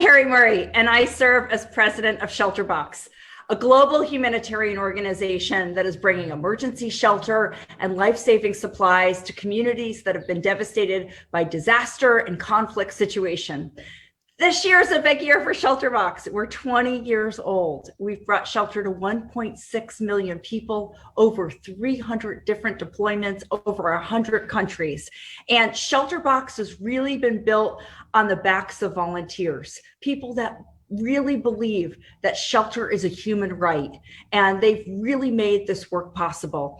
Kerri Murray, and I serve as president of ShelterBox, a global humanitarian organization that is bringing emergency shelter and life-saving supplies to communities that have been devastated by disaster and conflict situation. This year is a big year for ShelterBox. We're 20 years old. We've brought shelter to 1.6 million people, over 300 different deployments, over 100 countries. And ShelterBox has really been built on the backs of volunteers, people that really believe that shelter is a human right, and they've really made this work possible.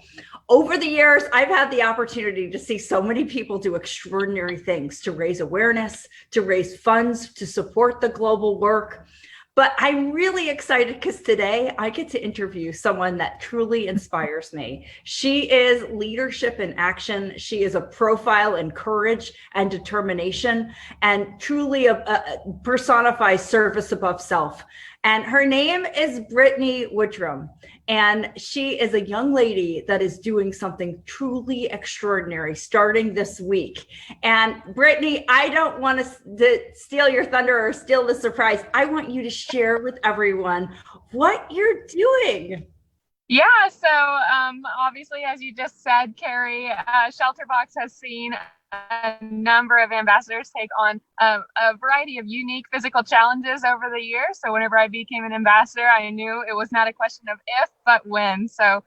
Over the years, I've had the opportunity to see so many people do extraordinary things to raise awareness, to raise funds, to support the global work. But I'm really excited because today I get to interview someone that truly inspires me. She is leadership in action. She is a profile in courage and determination, and truly personifies service above self. And her name is Brittany Woodrum. And she is a young lady that is doing something truly extraordinary starting this week. And Brittany, I don't want to steal your thunder or steal the surprise. I want you to share with everyone what you're doing. Yeah, so obviously, as you just said, Kerri, ShelterBox has seen a number of ambassadors take on a variety of unique physical challenges over the years. So whenever I became an ambassador, I knew it was not a question of if, but when. So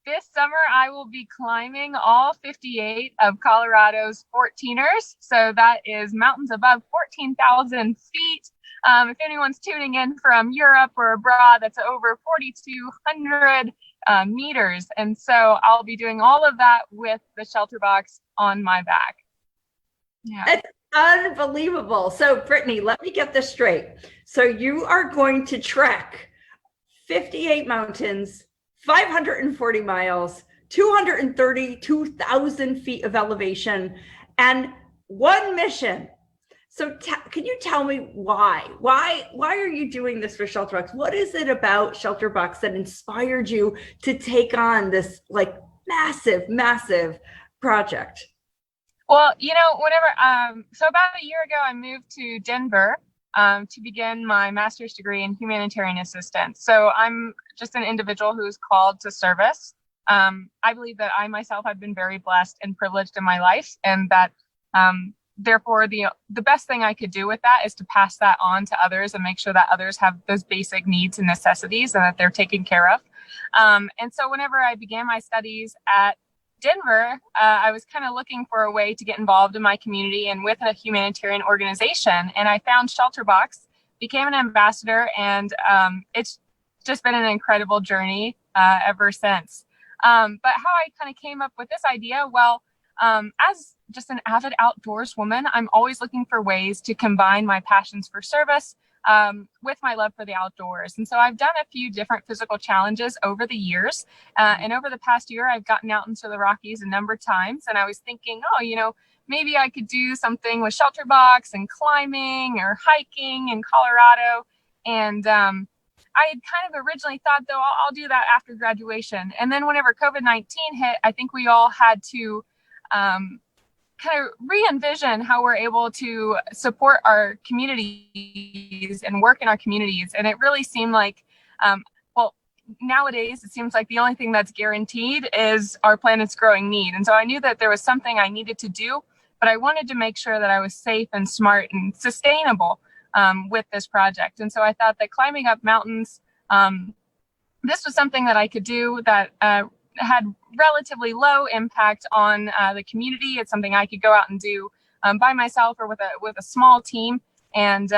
this summer, I will be climbing all 58 of Colorado's 14ers. So that is mountains above 14,000 feet. If anyone's tuning in from Europe or abroad, that's over 4,200 meters. And so I'll be doing all of that with the ShelterBox on my back. Yeah. It's unbelievable. So Brittany, let me get this straight. So you are going to trek 58 mountains, 540 miles, 232,000 feet of elevation, and one mission. So can you tell me why? Why are you doing this for ShelterBox? What is it about ShelterBox that inspired you to take on this like massive project? Well, you know, so about a year ago, I moved to Denver to begin my master's degree in humanitarian assistance. So I'm just an individual who's called to service. I believe that I myself have been very blessed and privileged in my life, and that therefore, the best thing I could do with that is to pass that on to others and make sure that others have those basic needs and necessities and that they're taken care of. And so whenever I began my studies at Denver, I was kind of looking for a way to get involved in my community and with a humanitarian organization. And I found ShelterBox, became an ambassador, and it's just been an incredible journey ever since. But how I kind of came up with this idea, well, as just an avid outdoors woman, I'm always looking for ways to combine my passions for service with my love for the outdoors. And so I've done a few different physical challenges over the years. And over the past year, I've gotten out into the Rockies a number of times. And I was thinking, oh, you know, maybe I could do something with ShelterBox and climbing or hiking in Colorado. And I had kind of originally thought, though, I'll do that after graduation. And then whenever COVID-19 hit, I think we all had to kind of re-envision how we're able to support our communities and work in our communities. And it really seemed like, well, nowadays, it seems like the only thing that's guaranteed is our planet's growing need. And so I knew that there was something I needed to do, but I wanted to make sure that I was safe and smart and sustainable with this project. And so I thought that climbing up mountains, this was something that I could do that had relatively low impact on the community. It's something I could go out and do by myself or with a small team, and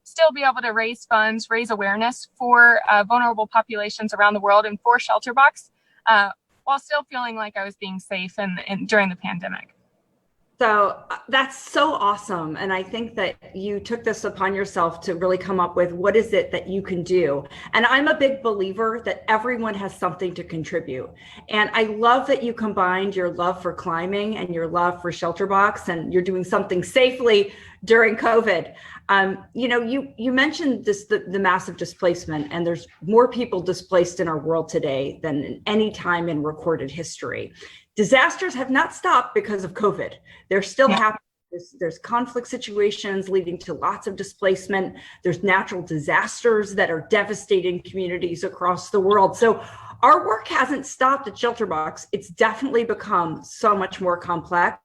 still be able to raise funds, raise awareness for vulnerable populations around the world and for ShelterBox, while still feeling like I was being safe and during the pandemic. So that's so awesome. And I think that you took this upon yourself to really come up with what is it that you can do. And I'm a big believer that everyone has something to contribute. And I love that you combined your love for climbing and your love for ShelterBox, and you're doing something safely during COVID. You know, you mentioned this, the massive displacement, and there's more people displaced in our world today than in any time in recorded history. Disasters have not stopped because of COVID. They're still happening. There's conflict situations leading to lots of displacement. There's natural disasters that are devastating communities across the world. So our work hasn't stopped at ShelterBox. It's definitely become so much more complex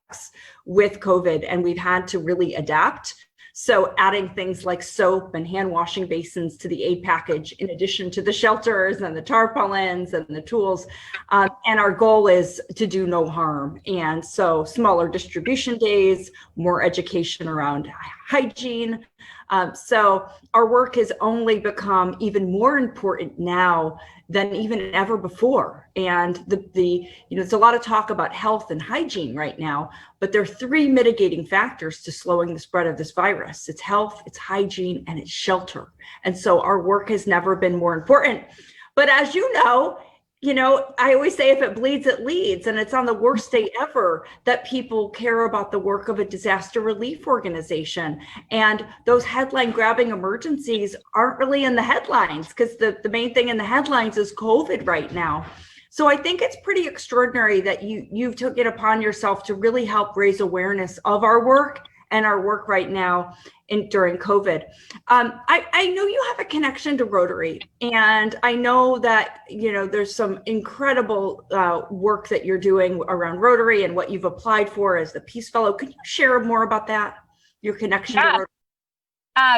with COVID, and we've had to really adapt. So adding things like soap and hand washing basins to the aid package, in addition to the shelters and the tarpaulins and the tools. And our goal is to do no harm. And so smaller distribution days, more education around hygiene. So our work has only become even more important now than even ever before. And there's a lot of talk about health and hygiene right now, but there are three mitigating factors to slowing the spread of this virus. It's health, it's hygiene, and it's shelter. And so our work has never been more important. But as you know, I always say if it bleeds, it leads. And it's on the worst day ever that people care about the work of a disaster relief organization. And those headline grabbing emergencies aren't really in the headlines, because the main thing in the headlines is COVID right now. So I think it's pretty extraordinary that you took it upon yourself to really help raise awareness of our work and our work right now during COVID. I know you have a connection to Rotary, and I know that there's some incredible work that you're doing around Rotary and what you've applied for as the Peace Fellow. Could you share more about that, your connection to Rotary?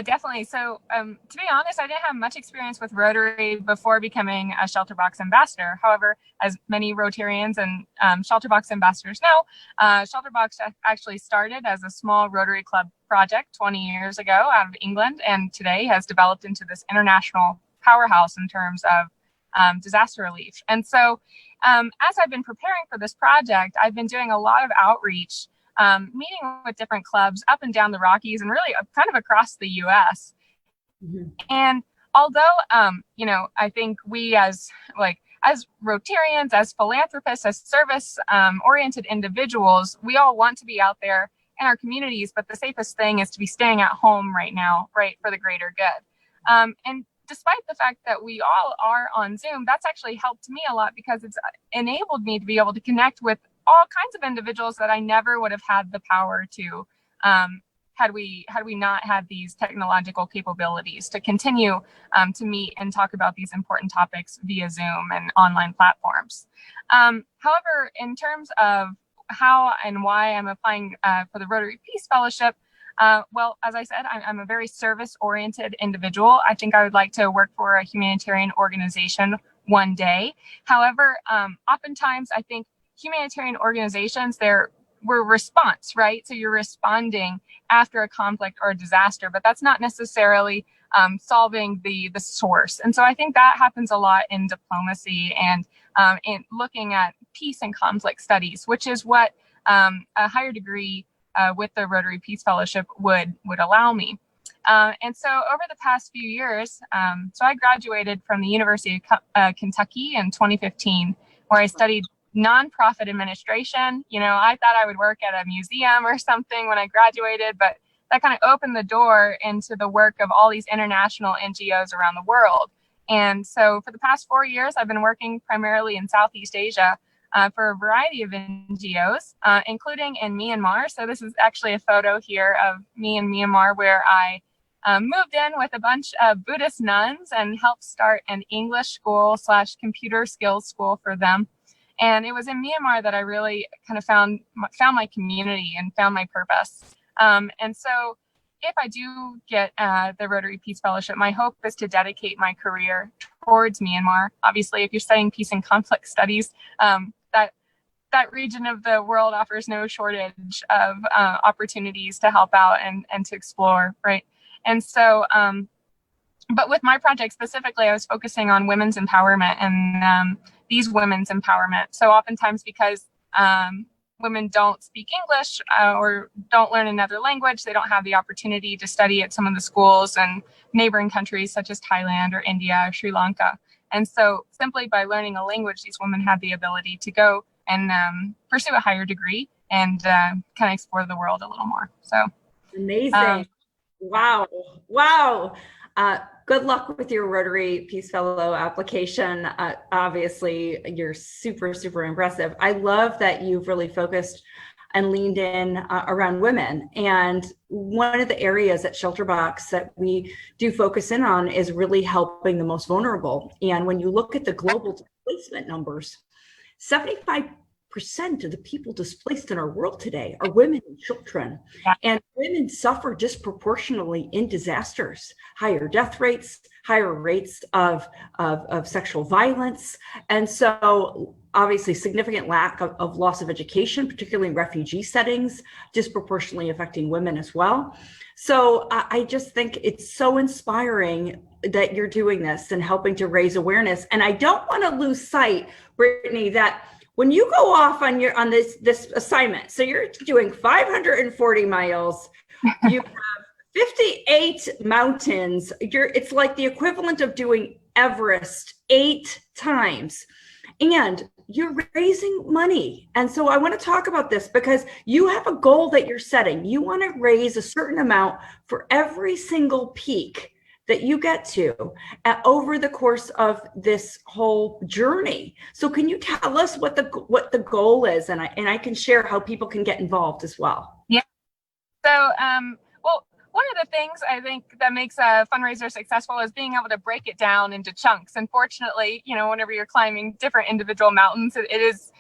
Definitely. So to be honest, I didn't have much experience with Rotary before becoming a ShelterBox ambassador. However, as many Rotarians and ShelterBox ambassadors know, ShelterBox actually started as a small Rotary Club project 20 years ago out of England, and today has developed into this international powerhouse in terms of disaster relief. And so as I've been preparing for this project, I've been doing a lot of outreach, meeting with different clubs up and down the Rockies and really kind of across the US. Mm-hmm. And although, I think we as Rotarians, as philanthropists, as service oriented individuals, we all want to be out there in our communities, but the safest thing is to be staying at home right now, right, for the greater good. And despite the fact that we all are on Zoom, that's actually helped me a lot, because it's enabled me to be able to connect with all kinds of individuals that I never would have had the power to, had we not had these technological capabilities to continue to meet and talk about these important topics via Zoom and online platforms. However, in terms of how and why I'm applying for the Rotary Peace Fellowship, well, as I said, I'm a very service-oriented individual. I think I would like to work for a humanitarian organization one day. However, oftentimes I think humanitarian organizations, we're response, right? So you're responding after a conflict or a disaster, but that's not necessarily solving the source. And so I think that happens a lot in diplomacy and in looking at peace and conflict studies, which is what a higher degree with the Rotary Peace Fellowship would allow me. And so over the past few years, so I graduated from the University of Kentucky in 2015, where I studied nonprofit administration. I thought I would work at a museum or something when I graduated, but that kind of opened the door into the work of all these international NGOs around the world. And so for the past 4 years, I've been working primarily in Southeast Asia for a variety of NGOs, including in Myanmar. So this is actually a photo here of me in Myanmar, where I moved in with a bunch of Buddhist nuns and helped start an English school / computer skills school for them. And it was in Myanmar that I really kind of found my community and found my purpose. And so if I do get the Rotary Peace Fellowship, my hope is to dedicate my career towards Myanmar. Obviously, if you're studying peace and conflict studies, that region of the world offers no shortage of opportunities to help out and to explore, right? And so, but with my project specifically, I was focusing on women's empowerment and these women's empowerment. So oftentimes, because women don't speak English or don't learn another language, they don't have the opportunity to study at some of the schools in neighboring countries such as Thailand or India or Sri Lanka. And so simply by learning a language, these women have the ability to go and pursue a higher degree and kind of explore the world a little more. So amazing. Wow. Good luck with your Rotary Peace Fellow application. Obviously, you're super, super impressive. I love that you've really focused and leaned in around women. And one of the areas at ShelterBox that we do focus in on is really helping the most vulnerable. And when you look at the global displacement numbers, 75% of the people displaced in our world today are women and children. And women suffer disproportionately in disasters, higher death rates, higher rates of sexual violence. And so obviously significant lack of loss of education, particularly in refugee settings, disproportionately affecting women as well. So I just think it's so inspiring that you're doing this and helping to raise awareness. And I don't want to lose sight, Brittany, that when you go off on this assignment, so you're doing 540 miles, you have 58 mountains. It's like the equivalent of doing Everest 8 times, and you're raising money. And so I want to talk about this because you have a goal that you're setting. You want to raise a certain amount for every single peak that you get to over the course of this whole journey. So can you tell us what the goal is? And I can share how people can get involved as well. Yeah. So, well, one of the things I think that makes a fundraiser successful is being able to break it down into chunks. And fortunately, whenever you're climbing different individual mountains, it's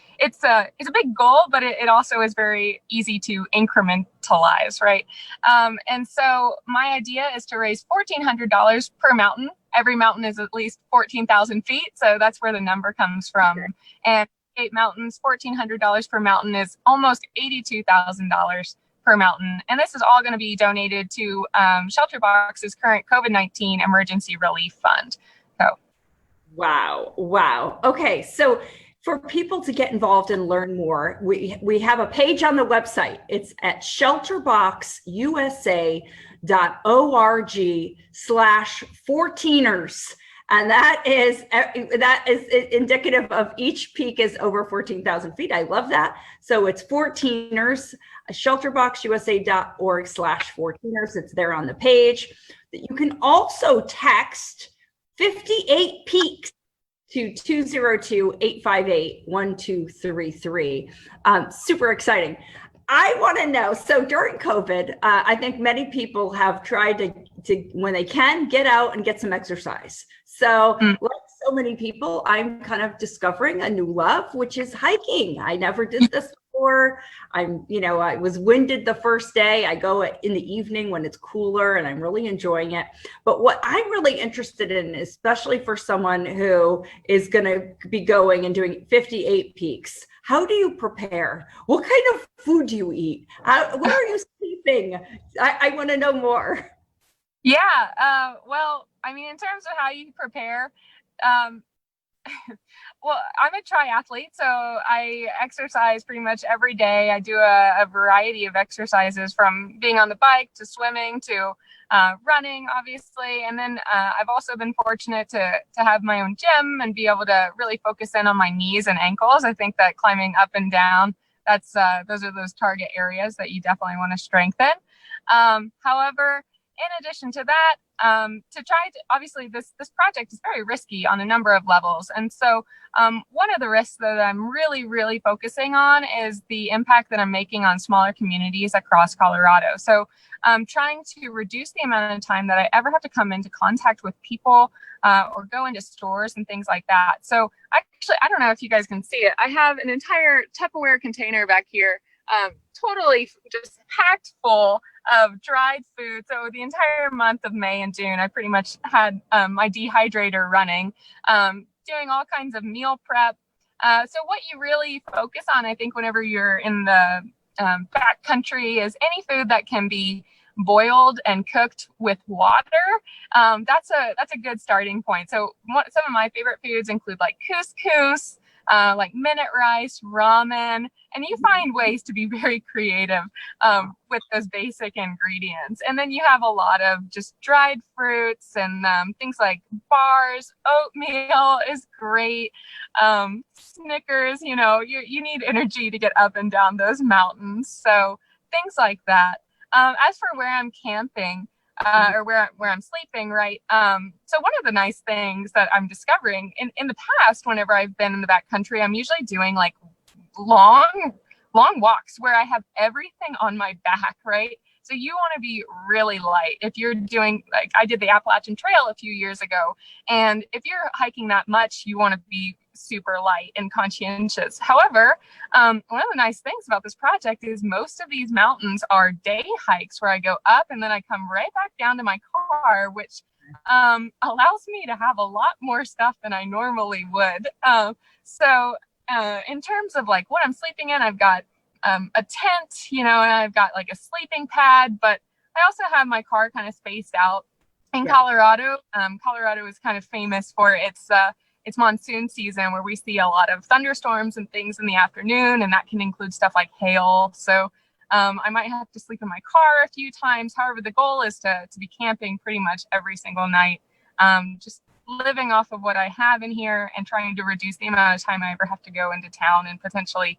a big goal, but it also is very easy to incrementalize, right? And so my idea is to raise $1,400 per mountain. Every mountain is at least 14,000 feet. So that's where the number comes from. Okay. And 8 mountains, $1,400 per mountain is almost $82,000 per mountain. And this is all going to be donated to ShelterBox's current COVID-19 emergency relief fund. So. Wow. Okay. So for people to get involved and learn more, we have a page on the website. It's at shelterboxusa.org/14ers. And that is indicative of each peak is over 14,000 feet. I love that. So it's 14ers, shelterboxusa.org/14ers. It's there on the page. You can also text 58 peaks to 202-858-1233. Super exciting. I want to know, so during COVID, I think many people have tried to, when they can, get out and get some exercise. So like so many people, I'm kind of discovering a new love, which is hiking. I never did this before. I was winded the first day. I go in the evening when it's cooler and I'm really enjoying it. But what I'm really interested in, especially for someone who is going to be going and doing 58 peaks, how do you prepare? What kind of food do you eat? Where are you sleeping? I want to know more. Yeah. Well, I mean, in terms of how you prepare, well, I'm a triathlete, so I exercise pretty much every day. I do a variety of exercises, from being on the bike to swimming to running, obviously. And then I've also been fortunate to have my own gym and be able to really focus in on my knees and ankles. I think that climbing up and down, those are those target areas that you definitely want to strengthen. However, in addition to that, obviously this project is very risky on a number of levels. And so one of the risks that I'm really, really focusing on is the impact that I'm making on smaller communities across Colorado. So trying to reduce the amount of time that I ever have to come into contact with people or go into stores and things like that. So actually, I don't know if you guys can see it. I have an entire Tupperware container back here, totally just packed full of dried food. So the entire month of May and June, I pretty much had my dehydrator running, doing all kinds of meal prep. So what you really focus on, I think, whenever you're in the backcountry, is any food that can be boiled and cooked with water. That's a good starting point. So some of my favorite foods include like couscous, like minute rice, ramen, and you find ways to be very creative with those basic ingredients. And then you have a lot of just dried fruits and things like bars. Oatmeal is great. Snickers, you need energy to get up and down those mountains. So things like that. As for where I'm camping, or where I'm sleeping, right? So one of the nice things that I'm discovering in the past, whenever I've been in the backcountry, I'm usually doing like long long walks where I have everything on my back, right? So you want to be really light. If you're doing, like I did the Appalachian Trail a few years ago, and if you're hiking that much, you want to be super light and conscientious. However, one of the nice things about this project is most of these mountains are day hikes where I go up and then I come right back down to my car, which allows me to have a lot more stuff than I normally would. So in terms of like what I'm sleeping in, I've got a tent, and I've got like a sleeping pad, but I also have my car kind of spaced out. In Colorado, Colorado is kind of famous for its monsoon season, where we see a lot of thunderstorms and things in the afternoon, and that can include stuff like hail. So I might have to sleep in my car a few times. However, the goal is to be camping pretty much every single night, just living off of what I have in here and trying to reduce the amount of time I ever have to go into town and potentially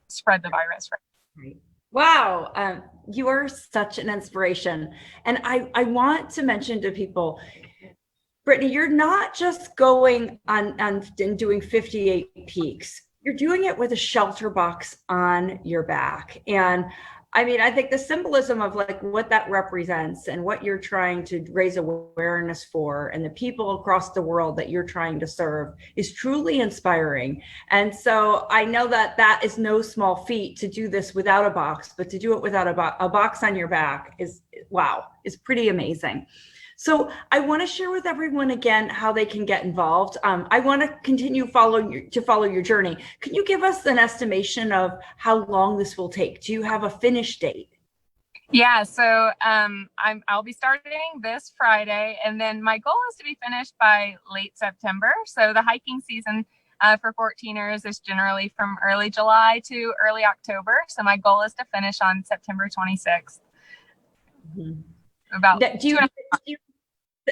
spread the virus. Right. Wow. You are such an inspiration. And I want to mention to people, Brittany, you're not just going on and doing 58 peaks. You're doing it with a ShelterBox on your back. And I mean, I think the symbolism of like what that represents and what you're trying to raise awareness for and the people across the world that you're trying to serve is truly inspiring. And so I know that that is no small feat to do this without a box, but to do it without a box on your back is, wow, is pretty amazing. So I want to share with everyone again how they can get involved. I want to continue follow your journey. Can you give us an estimation of how long this will take? Do you have a finish date? Yeah, so I'll be starting this Friday, and then my goal is to be finished by late September. So the hiking season for 14ers is generally from early July to early October. So my goal is to finish on September 26th. Mm-hmm.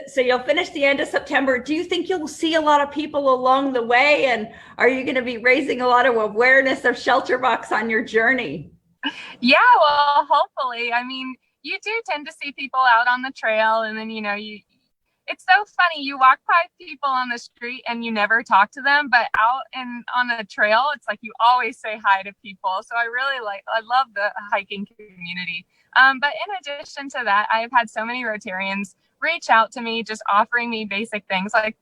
So you'll finish the end of September. Do you think you'll see a lot of people along the way? And are you going to be raising a lot of awareness of ShelterBox on your journey? Yeah, well, hopefully. I mean, you do tend to see people out on the trail, and then, it's so funny. You walk by people on the street and you never talk to them, but out on the trail, it's like you always say hi to people. So I love the hiking community. But in addition to that, I've had so many Rotarians reach out to me, just offering me basic things like,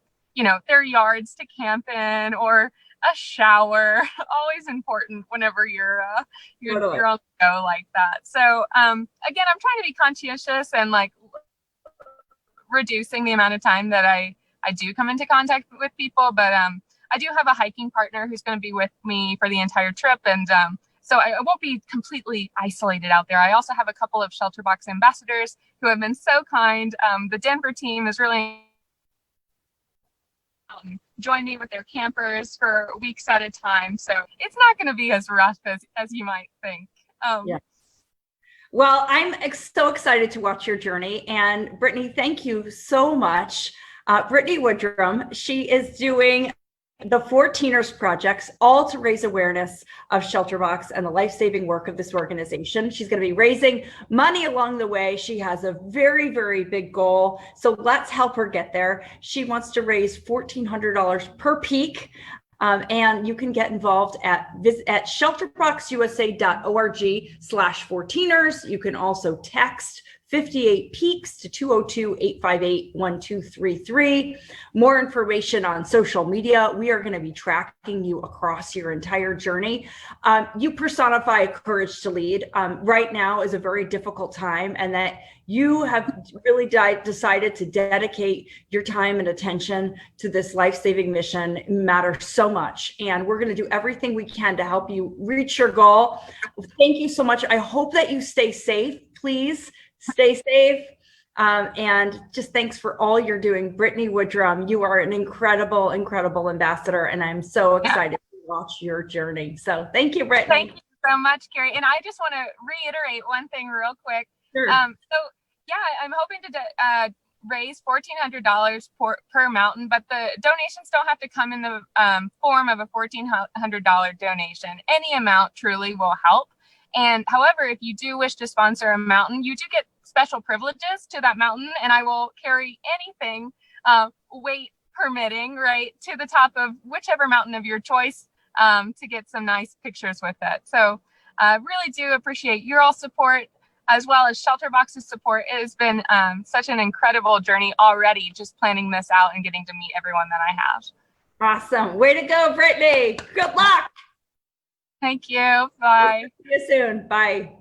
their yards to camp in or a shower. Always important whenever you're on the go like that. So again, I'm trying to be conscientious and like reducing the amount of time that I do come into contact with people. But I do have a hiking partner who's going to be with me for the entire trip, and so I won't be completely isolated out there. I also have a couple of ShelterBox ambassadors who have been so kind. The Denver team is really joined me with their campers for weeks at a time. So it's not going to be as rough as you might think. Yeah. Well, I'm so excited to watch your journey. And Brittany, thank you so much. Brittany Woodrum, she is doing the 14ers projects, all to raise awareness of ShelterBox and the life-saving work of this organization. She's going to be raising money along the way. She has a very, very big goal. So let's help her get there. She wants to raise $1,400 per peak. And you can get involved at shelterboxusa.org/14ers. You can also text 58 peaks to 202-858-1233. More information on social media. We are going to be tracking you across your entire journey. You personify courage to lead. Right now is a very difficult time, and that you have really decided to dedicate your time and attention to this life-saving mission matters so much. And we're going to do everything we can to help you reach your goal. Thank you so much. I hope that you stay safe. Please stay safe. And just thanks for all you're doing. Brittany Woodrum, you are an incredible, incredible ambassador. And I'm so excited to watch your journey. So thank you, Brittany. Thank you so much, Kerri. And I just want to reiterate one thing real quick. Sure. So yeah, I'm hoping to raise $1,400 per mountain, but the donations don't have to come in the form of a $1,400 donation. Any amount truly will help. And however, if you do wish to sponsor a mountain, you do get special privileges to that mountain, and I will carry anything, weight permitting, right, to the top of whichever mountain of your choice to get some nice pictures with it. So really do appreciate your all support, as well as ShelterBox's support. It has been such an incredible journey already, just planning this out and getting to meet everyone that I have. Awesome. Way to go, Brittany. Good luck. Thank you. Bye. See you soon. Bye.